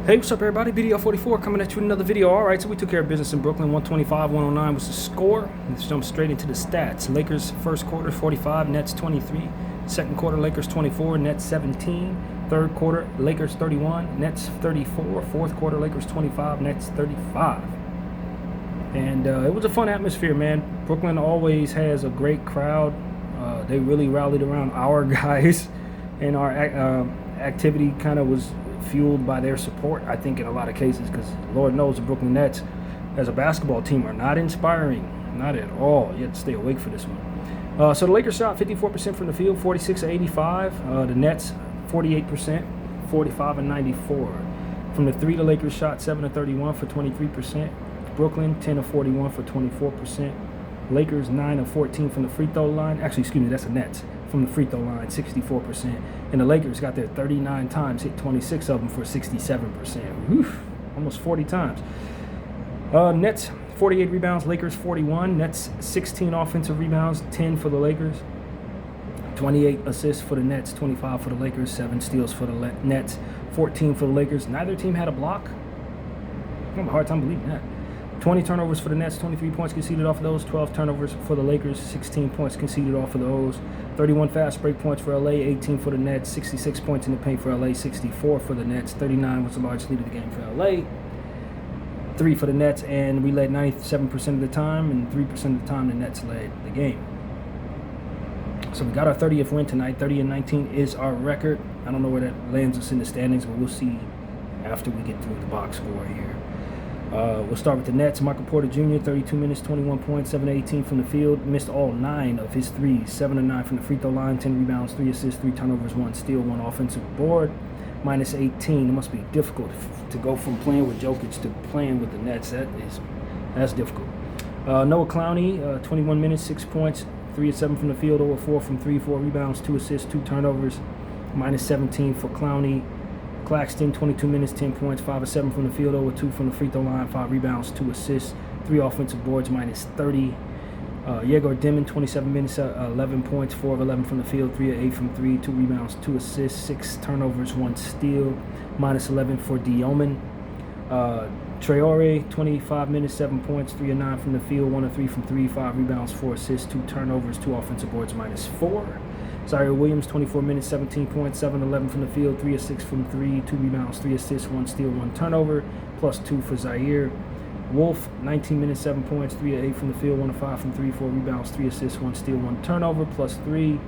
Hey, what's up, everybody? BDL44 coming at you with another video. All right, so we took care of business in Brooklyn. 125-109 was the score. Let's jump straight into the stats. Lakers first quarter 45, Nets 23. Second quarter Lakers 24, Nets 17. Third quarter Lakers 31, Nets 34. Fourth quarter Lakers 25, Nets 35. And it was a fun atmosphere, man. Brooklyn always has a great crowd. They really rallied around our guys, and our activity kind of was fueled by their support, I think, in a lot of cases, because Lord knows the Brooklyn Nets as a basketball team are not inspiring, not at all. You have to stay awake for this one. So the Lakers shot 54% from the field, 46-85. The Nets 48%, 45-94. From the three, the Lakers shot 7-31 for 23%. Brooklyn 10-41 for 24%. Lakers 9-14 from the free throw line. Actually, excuse me, that's the Nets. From the free throw line, 64%. And the Lakers got there 39 times, hit 26 of them for 67%. Whew, almost 40 times. Nets 48 rebounds, Lakers 41. Nets 16 offensive rebounds, 10 for the Lakers. 28 assists for the Nets, 25 for the Lakers, 7 steals for the Nets, 14 for the Lakers. Neither team had a block. I have a hard time believing that. 20 turnovers for the Nets, 23 points conceded off of those. 12 turnovers for the Lakers, 16 points conceded off of those. 31 fast break points for LA, 18 for the Nets. 66 points in the paint for LA, 64 for the Nets. 39 was the largest lead of the game for LA. 3 for the Nets, and we led 97% of the time, and 3% of the time the Nets led the game. So we got our 30th win tonight. 30-19 is our record. I don't know where that lands us in the standings, but we'll see after we get through the box score here. We'll start with the Nets. Michael Porter Jr., 32 minutes, 21 points, 7-18 from the field. Missed all 9 of his threes, 7-9 from the free throw line, 10 rebounds, 3 assists, 3 turnovers, 1 steal, 1 offensive board. Minus 18. It must be difficult to go from playing with Jokic to playing with the Nets. That's difficult. Noah Clowney, 21 minutes, 6 points, 3 of 7 from the field, 0 of 4 from 3, 4 rebounds, 2 assists, 2 turnovers. Minus 17 for Clowney. Claxton, 22 minutes, 10 points, 5 of 7 from the field, 0 of 2 from the free throw line, 5 rebounds, 2 assists, 3 offensive boards, minus 30. Yegor Dimon, 27 minutes, 11 points, 4 of 11 from the field, 3 of 8 from 3, 2 rebounds, 2 assists, 6 turnovers, 1 steal, minus 11 for Dioman. Traore, 25 minutes, 7 points, 3 of 9 from the field, 1 of 3 from 3, 5 rebounds, 4 assists, 2 turnovers, 2 offensive boards, minus 4. Zaire Williams, 24 minutes, 17 points, 7 of 11 from the field, 3 of 6 from 3, 2 rebounds, 3 assists, 1 steal, 1 turnover, plus 2 for Zaire. Wolf, 19 minutes, 7 points, 3 of 8 from the field, 1 of 5 from 3, 4 rebounds, 3 assists, 1 steal, 1 turnover, plus 3.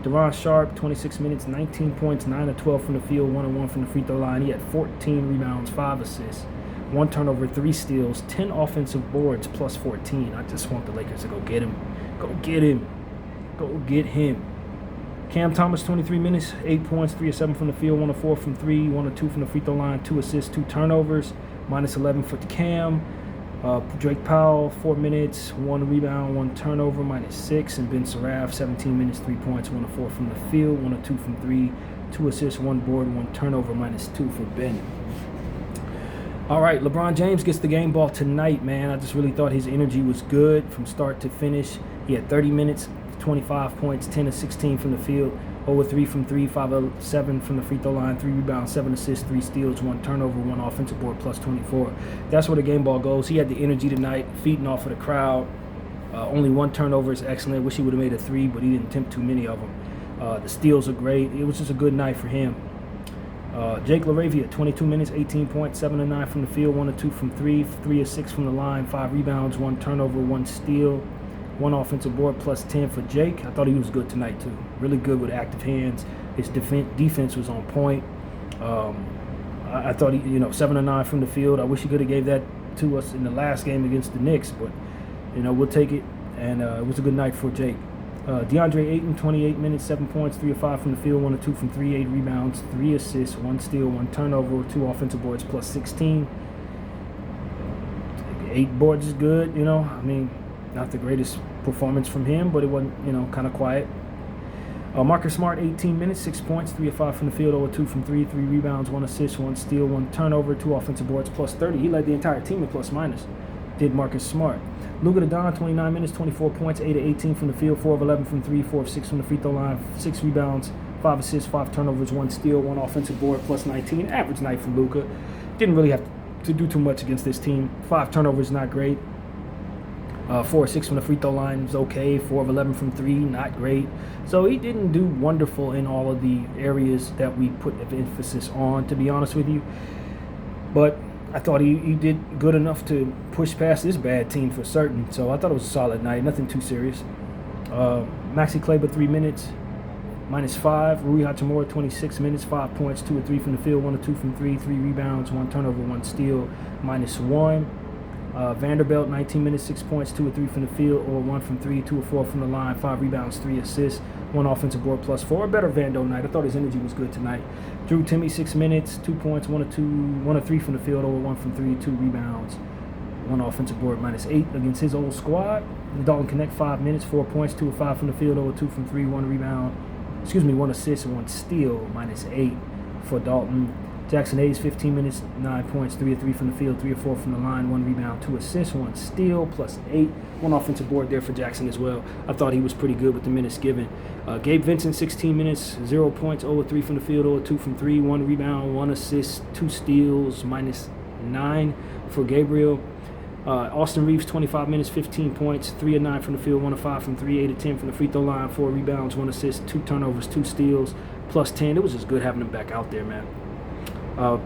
Deron Sharp, 26 minutes, 19 points, 9 of 12 from the field, 1 of 1 from the free throw line. He had 14 rebounds, 5 assists, 1 turnover, 3 steals, 10 offensive boards, plus 14. I just want the Lakers to go get him. Go get him. Go get him. Cam Thomas, 23 minutes, 8 points, 3 of 7 from the field, 1 of 4 from 3, 1 of 2 from the free throw line, 2 assists, 2 turnovers, minus 11 for Cam. Drake Powell, 4 minutes, 1 rebound, 1 turnover, minus 6. And Ben Saraf, 17 minutes, 3 points, 1 of 4 from the field, 1 of 2 from 3, 2 assists, 1 board, 1 turnover, minus 2 for Ben. All right, LeBron James gets the game ball tonight, man. I just really thought his energy was good from start to finish. He had 30 minutes, 25 points, 10 of 16 from the field, 0 of 3 from 3, 5 of 7 from the free throw line, 3 rebounds, 7 assists, 3 steals, 1 turnover, 1 offensive board, plus 24. That's where the game ball goes. He had the energy tonight, feeding off of the crowd. Only 1 turnover is excellent. Wish he would have made a 3, but he didn't attempt too many of them. The steals are great. It was just a good night for him. Jake LaRavia, 22 minutes, 18 points, 7 of 9 from the field, 1 of 2 from 3, 3 of 6 from the line, 5 rebounds, 1 turnover, 1 steal, 1 offensive board, plus 10 for Jake. I thought he was good tonight, too. Really good with active hands. His defense was on point. I thought he, 7 of 9 from the field. I wish he could have gave that to us in the last game against the Knicks, but, we'll take it. And it was a good night for Jake. DeAndre Ayton, 28 minutes, 7 points, 3 of 5 from the field, 1 of 2 from 3, 8 rebounds, 3 assists, 1 steal, 1 turnover, 2 offensive boards, plus 16. 8 boards is good, not the greatest performance from him, but it wasn't, kind of quiet. Marcus Smart, 18 minutes, 6 points, 3 of 5 from the field, 0 of 2 from 3, 3 rebounds, 1 assist, 1 steal, 1 turnover, 2 offensive boards, plus 30. He led the entire team in plus minus, did Marcus Smart. Luka Doncic, 29 minutes, 24 points, 8 of 18 from the field, 4 of 11 from 3, 4 of 6 from the free throw line, 6 rebounds, 5 assists, 5 turnovers, 1 steal, 1 offensive board, plus 19. Average night for Luka. Didn't really have to do too much against this team. 5 turnovers, not great. 4 of 6 from the free throw line was okay. 4 of 11 from 3, not great. So he didn't do wonderful in all of the areas that we put emphasis on, to be honest with you. But I thought he did good enough to push past this bad team for certain. So I thought it was a solid night. Nothing too serious. Maxi Kleber, 3 minutes, -5. Rui Hachimura, 26 minutes, 5 points, 2 of 3 from the field, 1 of 2 from 3, 3 rebounds, 1 turnover, 1 steal, -1. Vanderbilt, 19 minutes, 6 points, 2 of 3 from the field, or 1 from 3, 2 of 4 from the line, 5 rebounds, 3 assists, 1 offensive board +4. A better Vando night. I thought his energy was good tonight. Drew Timme, 6 minutes, 2 points, 1 of 3 from the field, or 1 from 3, 2 rebounds, 1 offensive board -8 against his old squad. Dalton Connect, 5 minutes, 4 points, 2 of 5 from the field, or 2 from 3, 1 rebound. 1 assist and 1 steal, -8 for Dalton. Jackson Hayes, 15 minutes, 9 points, 3 of 3 from the field, 3 of 4 from the line, 1 rebound, 2 assists, 1 steal, +8. 1 offensive board there for Jackson as well. I thought he was pretty good with the minutes given. Gabe Vincent, 16 minutes, 0 points, 0 of 3 from the field, 0 of 2 from 3, 1 rebound, 1 assist, 2 steals, -9 for Gabriel. Austin Reeves, 25 minutes, 15 points, 3 of 9 from the field, 1 of 5 from 3, 8 of 10 from the free throw line, 4 rebounds, 1 assist, 2 turnovers, 2 steals, +10. It was just good having him back out there, man.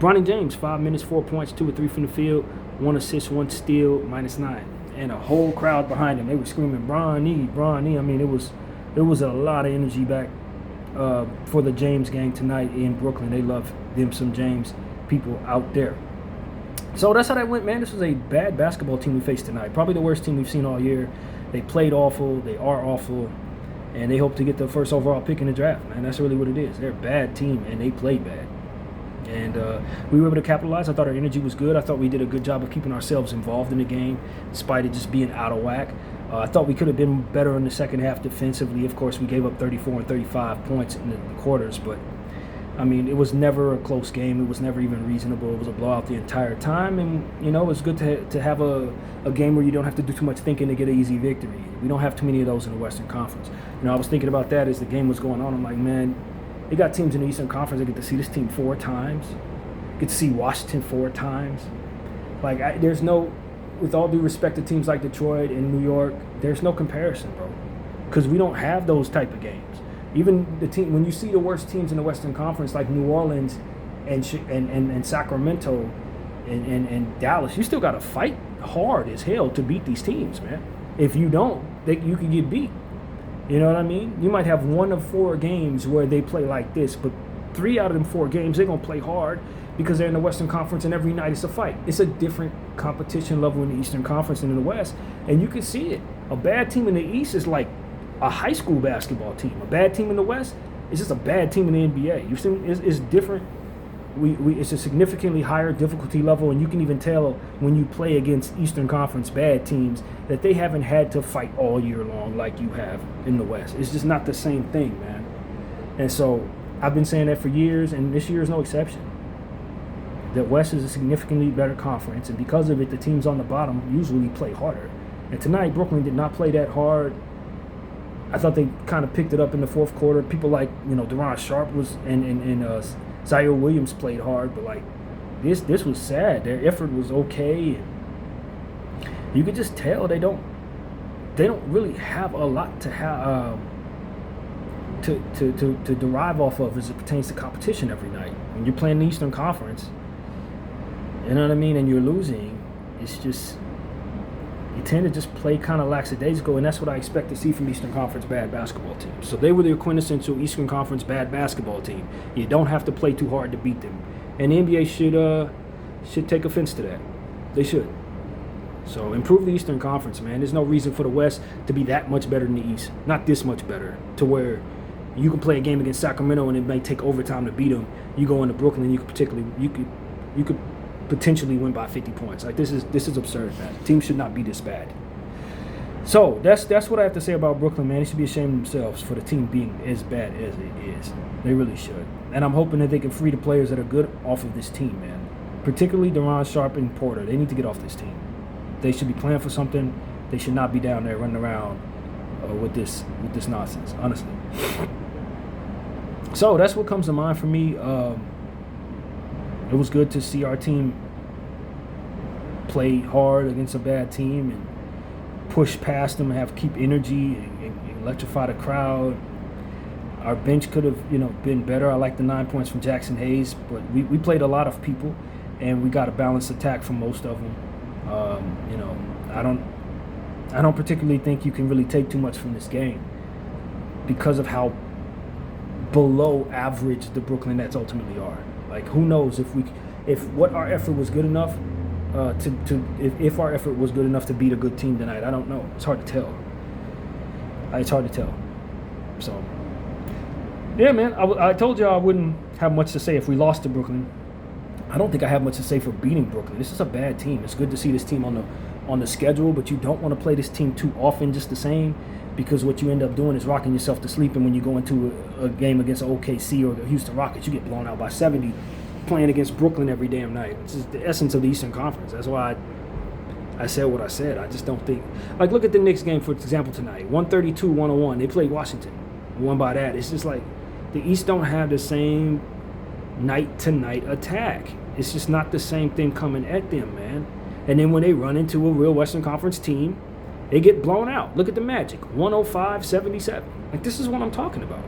Bronny James, 5 minutes, 4 points, 2 of 3 from the field, 1 assist, 1 steal, -9. And a whole crowd behind him. They were screaming, Bronny, Bronny. I mean, it was a lot of energy back for the James gang tonight in Brooklyn. They love them some James people out there. So that's how that went, man. This was a bad basketball team we faced tonight. Probably the worst team we've seen all year. They played awful. They are awful. And they hope to get the first overall pick in the draft, man. That's really what it is. They're a bad team, and they played bad. And we were able to capitalize. I thought our energy was good. I thought we did a good job of keeping ourselves involved in the game, despite it just being out of whack. I thought we could have been better in the second half defensively. Of course, we gave up 34 and 35 points in the quarters, but I mean, it was never a close game. It was never even reasonable. It was a blowout the entire time. And, you know, it's good to have a game where you don't have to do too much thinking to get an easy victory. We don't have too many of those in the Western Conference. You know, I was thinking about that as the game was going on. I'm like, man, they got teams in the Eastern Conference that get to see this team 4 times. Get to see Washington 4 times. Like, there's no, with all due respect to teams like Detroit and New York, there's no comparison, bro. Because we don't have those type of games. Even the team, when you see the worst teams in the Western Conference, like New Orleans and Sacramento and Dallas, you still got to fight hard as hell to beat these teams, man. If you don't, you can get beat. You know what I mean? You might have 1 of 4 games where they play like this, but 3 out of them 4 games, they're going to play hard because they're in the Western Conference and every night it's a fight. It's a different competition level in the Eastern Conference than in the West, and you can see it. A bad team in the East is like a high school basketball team. A bad team in the West is just a bad team in the NBA. You've seen it's different. It's a significantly higher difficulty level, and you can even tell when you play against Eastern Conference bad teams that they haven't had to fight all year long like you have in the West. It's just not the same thing, man. And so I've been saying that for years, and this year is no exception. The West is a significantly better conference, and because of it, the teams on the bottom usually play harder. And tonight, Brooklyn did not play that hard. I thought they kind of picked it up in the fourth quarter. People like, Deron Sharp and Zaire Williams played hard, but like this was sad. Their effort was okay. You could just tell they don't really have a lot to have to derive off of as it pertains to competition every night. When you're playing the Eastern Conference, you know what I mean, and you're losing, it's just you tend to just play kind of lackadaisical, and that's what I expect to see from Eastern Conference bad basketball teams. So they were the quintessential Eastern Conference bad basketball team. You don't have to play too hard to beat them. And the NBA should take offense to that. They should. So improve the Eastern Conference, man. There's no reason for the West to be that much better than the East. Not this much better, to where you can play a game against Sacramento and it may take overtime to beat them. You go into Brooklyn and you could potentially win by 50 points. Like, this is absurd, man. Teams should not be this bad. So that's what I have to say about Brooklyn, man. They should be ashamed of themselves for the team being as bad as it is. They really should. And I'm hoping that they can free the players that are good off of this team, man. Particularly Deron Sharp and Porter. They need to get off this team. They should be playing for something. They should not be down there running around with this nonsense, honestly. So that's what comes to mind for me. It was good to see our team play hard against a bad team and push past them and keep energy and electrify the crowd. Our bench could have, been better. I like the 9 points from Jackson Hayes, but we played a lot of people, and we got a balanced attack from most of them. I don't particularly think you can really take too much from this game because of how below average the Brooklyn Nets ultimately are. Like, who knows if our effort was good enough if our effort was good enough to beat a good team tonight. I don't know. It's hard to tell. It's hard to tell. So, yeah, man, I told you I wouldn't have much to say if we lost to Brooklyn. I don't think I have much to say for beating Brooklyn. This is a bad team. It's good to see this team on the schedule, but you don't want to play this team too often just the same, because what you end up doing is rocking yourself to sleep, and when you go into a game against OKC or the Houston Rockets, you get blown out by 70 playing against Brooklyn every damn night. It's just the essence of the Eastern Conference. That's why I said what I said. I just don't think – like, look at the Knicks game, for example, tonight. 132-101. They played Washington. Won by that. It's just like the East don't have the same night-to-night attack. It's just not the same thing coming at them, man. And then when they run into a real Western Conference team, they get blown out. Look at the Magic, 105-77. Like, this is what I'm talking about.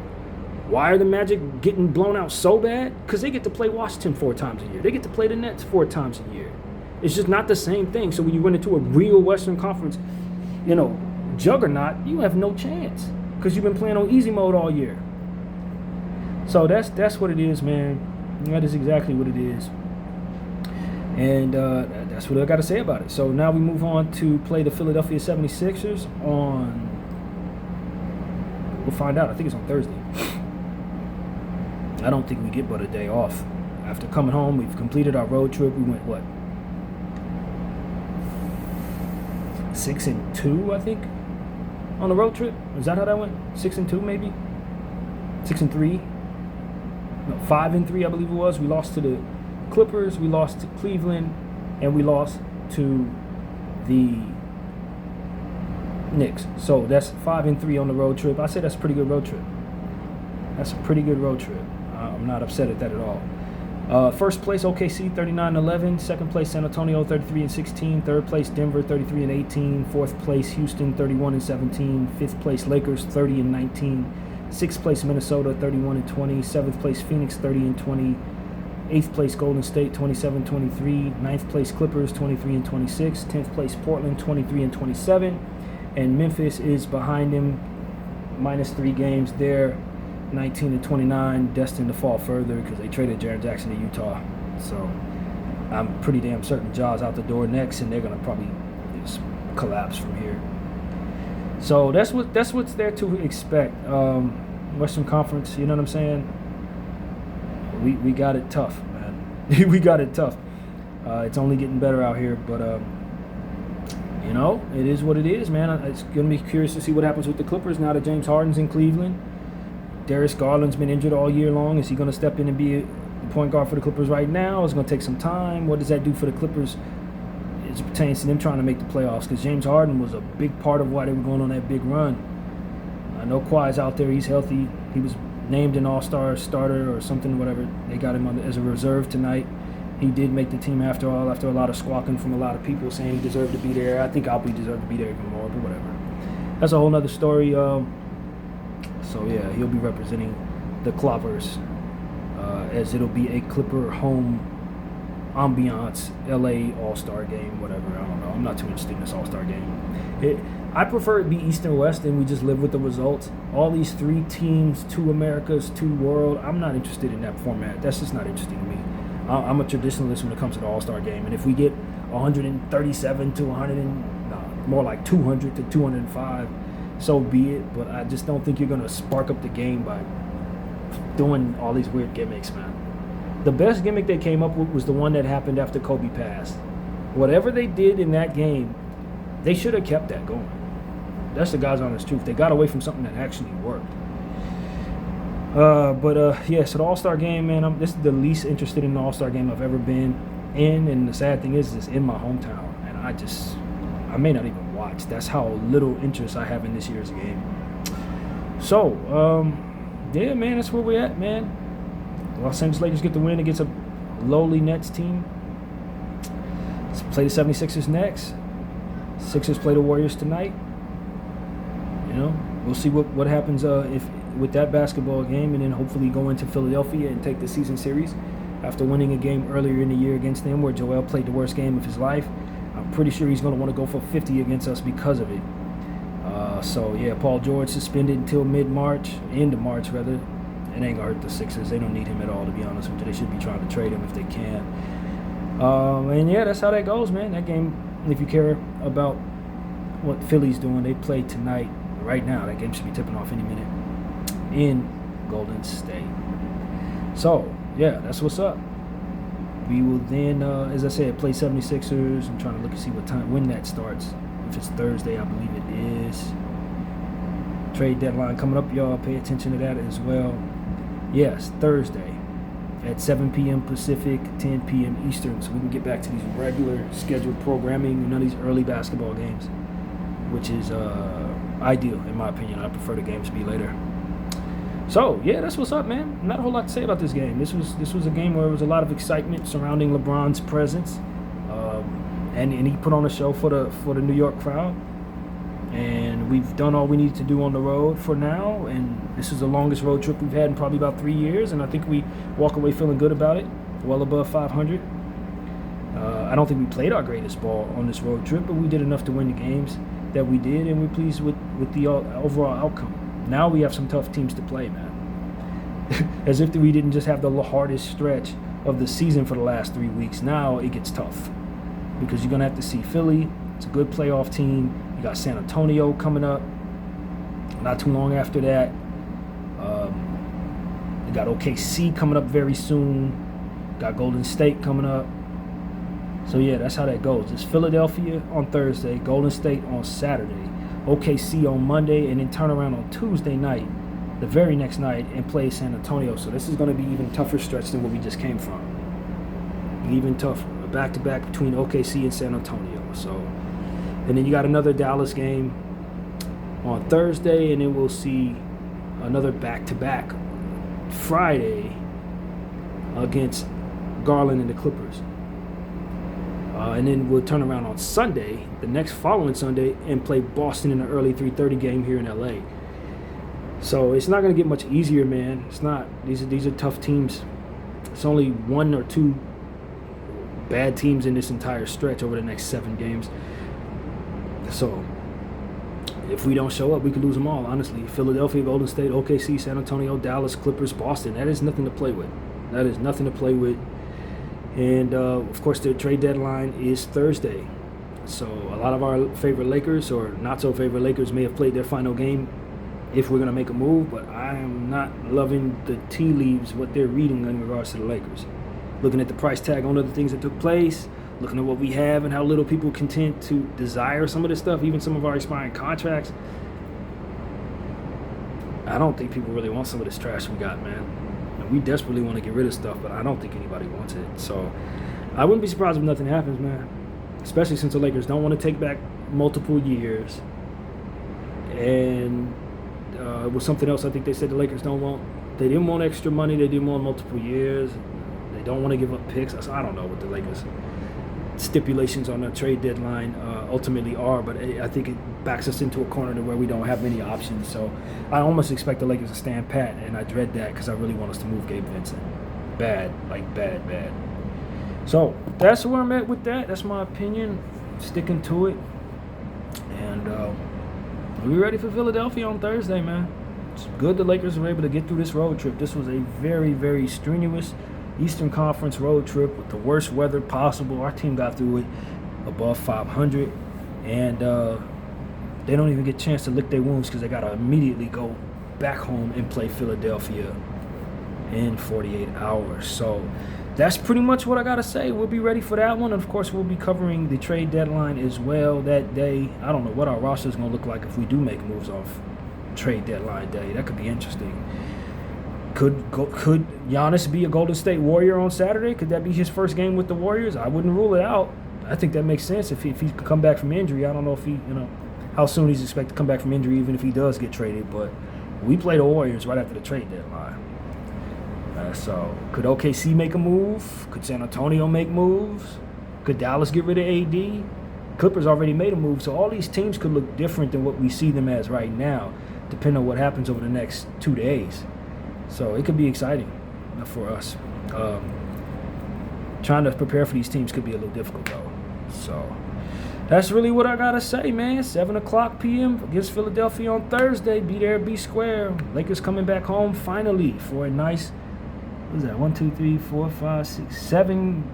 Why are the Magic getting blown out so bad? Because they get to play Washington 4 times a year. They get to play the Nets 4 times a year. It's just not the same thing. So when you run into a real Western Conference, juggernaut, you have no chance because you've been playing on easy mode all year. So that's what it is, man. That is exactly what it is. And that's what I got to say about it. So now we move on to play the Philadelphia 76ers on, we'll find out. I think it's on Thursday. I don't think we get but a day off. After coming home, we've completed our road trip. We went, 6-2, I think, on the road trip? Is that how that went? 6-2, maybe? 6-3? No, 5-3, I believe it was. We lost to the Clippers, we lost to Cleveland, and we lost to the Knicks. So that's 5-3 on the road trip. I say that's a pretty good road trip. That's a pretty good road trip. I'm not upset at that at all. First place OKC 39-11. Second place San Antonio 33-16. Third place Denver 33-18. Fourth place Houston 31-17. Fifth place Lakers 30-19. Sixth place Minnesota 31-20. Seventh place Phoenix 30-20. Eighth place Golden State 27-23. Ninth place Clippers 23-26. 10th place Portland 23-27. And Memphis is behind them, -3 games there, 19-29, destined to fall further because they traded Jaren Jackson to Utah. So I'm pretty damn certain Ja's out the door next, and they're gonna probably just collapse from here. So that's what's there to expect. Western Conference, you know what I'm saying? We got it tough, man. We got it tough. It's only getting better out here, but it is what it is, man. It's gonna be curious to see what happens with the Clippers now that James Harden's in Cleveland. Darius Garland's been injured all year long. Is he going to step in and be the point guard for the Clippers right now? It's going to take some time. What does that do for the Clippers as it pertains to them trying to make the playoffs? Because James Harden was a big part of why they were going on that big run. I know Kawhi's out there. He's healthy. He was named an all-star starter or something, whatever. They got him as a reserve tonight. He did make the team after all, after a lot of squawking from a lot of people saying he deserved to be there. I think Albie deserved to be there even more, but whatever. That's a whole nother story. So, yeah, he'll be representing the Cloppers as it'll be a Clipper home ambiance, LA All-Star game, whatever. I don't know. I'm not too interested in this All-Star game. I prefer it be East and West, and we just live with the results. All these 3 teams, 2 Americas, 2 world, I'm not interested in that format. That's just not interesting to me. I'm a traditionalist when it comes to the All-Star game, and if we get 137 to 100, more like 200 to 205, so be it, but I just don't think you're going to spark up the game by doing all these weird gimmicks, man. The best gimmick they came up with was the one that happened after Kobe passed. Whatever they did in that game, they should have kept that going. That's the God's honest truth. They got away from something that actually worked. So the All-Star game, man, this is the least interested in the All-Star game I've ever been in, and the sad thing is it's in my hometown, and I may not even watch. That's how little interest I have in this year's game. So, yeah, man, that's where we're at, man. Los Angeles Lakers get the win against a lowly Nets team. Let's play the 76ers next. Sixers play the Warriors tonight. You know, we'll see what happens if with that basketball game, and then hopefully go into Philadelphia and take the season series after winning a game earlier in the year against them where Joel played the worst game of his life. I'm pretty sure he's going to want to go for 50 against us because of it. So, yeah, Paul George suspended until mid-March, end of March, rather. It ain't going to hurt the Sixers. They don't need him at all, to be honest with you. They should be trying to trade him if they can. And, yeah, that's how that goes, man. That game, if you care about what Philly's doing, they play tonight. Right now, that game should be tipping off any minute in Golden State. So, yeah, that's what's up. We will then, as I said, play 76ers. I'm trying to look and see what time, when that starts. If it's Thursday, I believe it is. Trade deadline coming up, y'all. Pay attention to that as well. Yes, Thursday at 7 p.m. Pacific, 10 p.m. Eastern. So we can get back to these regular scheduled programming, none of these early basketball games, which is ideal in my opinion. I prefer the games to be later. So, yeah, that's what's up, man. Not a whole lot to say about this game. This was a game where there was a lot of excitement surrounding LeBron's presence. And he put on a show for the New York crowd. And we've done all we needed to do on the road for now. And this is the longest road trip we've had in probably about 3 years. And I think we walk away feeling good about it, well above 500. I don't think we played our greatest ball on this road trip, but we did enough to win the games that we did, and we're pleased with the overall outcome. Now we have some tough teams to play, man. As if we didn't just have the hardest stretch of the season for the last 3 weeks. Now it gets tough because you're going to have to see Philly. It's a good playoff team. You got San Antonio coming up not too long after that. You got OKC coming up very soon. Got Golden State coming up. So, yeah, that's how that goes. It's Philadelphia on Thursday, Golden State on Saturday, OKC on Monday, and then turn around on Tuesday night, the very next night, and play San Antonio. So this is going to be even tougher stretch than what we just came from. Even tougher. A back-to-back between OKC and San Antonio. So, and then you got another Dallas game on Thursday, and then we'll see another back-to-back Friday against Garland and the Clippers. And then we'll turn around on Sunday, the next following Sunday, and play Boston in the early 3:30 game here in LA. So it's not going to get much easier, man. It's not. These are tough teams. It's only one or two bad teams in this entire stretch over the next 7 games. So if we don't show up, we could lose them all, honestly. Philadelphia, Golden State, OKC, San Antonio, Dallas, Clippers, Boston. That is nothing to play with. That is nothing to play with. And, of course, the trade deadline is Thursday. So a lot of our favorite Lakers or not-so-favorite Lakers may have played their final game if we're going to make a move. But I am not loving the tea leaves, what they're reading in regards to the Lakers. Looking at the price tag on other things that took place, looking at what we have and how little people content to desire some of this stuff, even some of our expiring contracts. I don't think people really want some of this trash we got, man. We desperately want to get rid of stuff, but I don't think anybody wants it. So I wouldn't be surprised if nothing happens, man. Especially since the Lakers don't want to take back multiple years. And it was something else I think they said the Lakers don't want. They didn't want extra money. They didn't want multiple years. They don't want to give up picks. I don't know what the Lakers' stipulations on the trade deadline ultimately are, but I think it backs us into a corner to where we don't have many options. So I almost expect the Lakers to stand pat, and I dread that because I really want us to move Gabe Vincent. Bad. So that's where I'm at with that. That's my opinion. Sticking to it. And we're ready for Philadelphia on Thursday, man. It's good the Lakers were able to get through this road trip. This was a very, very strenuous Eastern Conference road trip with the worst weather possible. Our team got through it above 500, and they don't even get a chance to lick their wounds because they got to immediately go back home and play Philadelphia in 48 hours. So that's pretty much what I got to say. We'll be ready for that one. And, of course, we'll be covering the trade deadline as well that day. I don't know what our roster is going to look like if we do make moves off trade deadline day. That could be interesting. Could Giannis be a Golden State Warrior on Saturday? Could that be his first game with the Warriors? I wouldn't rule it out. I think that makes sense if he could come back from injury. I don't know if how soon he's expected to come back from injury, even if he does get traded. But we play the Warriors right after the trade deadline. So could OKC make a move? Could San Antonio make moves? Could Dallas get rid of AD? Clippers already made a move, so all these teams could look different than what we see them as right now, depending on what happens over the next 2 days. So it could be exciting for us. Trying to prepare for these teams could be a little difficult, though. So that's really what I got to say, man. 7 o'clock p.m. against Philadelphia on Thursday. Be there, be square. Lakers coming back home finally for a nice, what is that, 1, 2, 3, 4, 5, 6, 7,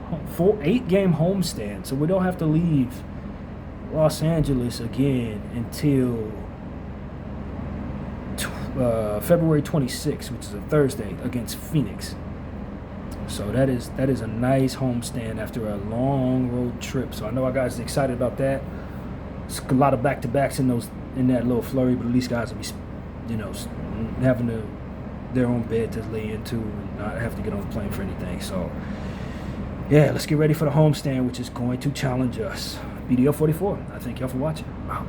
8-game homestand. So we don't have to leave Los Angeles again until February 26th, which is a Thursday, against Phoenix. So that is a nice homestand after a long road trip. So I know our guys are excited about that. It's a lot of back-to-backs in that little flurry, but at least guys will be, having their own bed to lay into and not have to get on the plane for anything. So yeah, let's get ready for the homestand, which is going to challenge us. BDL 44. I thank y'all for watching. Wow.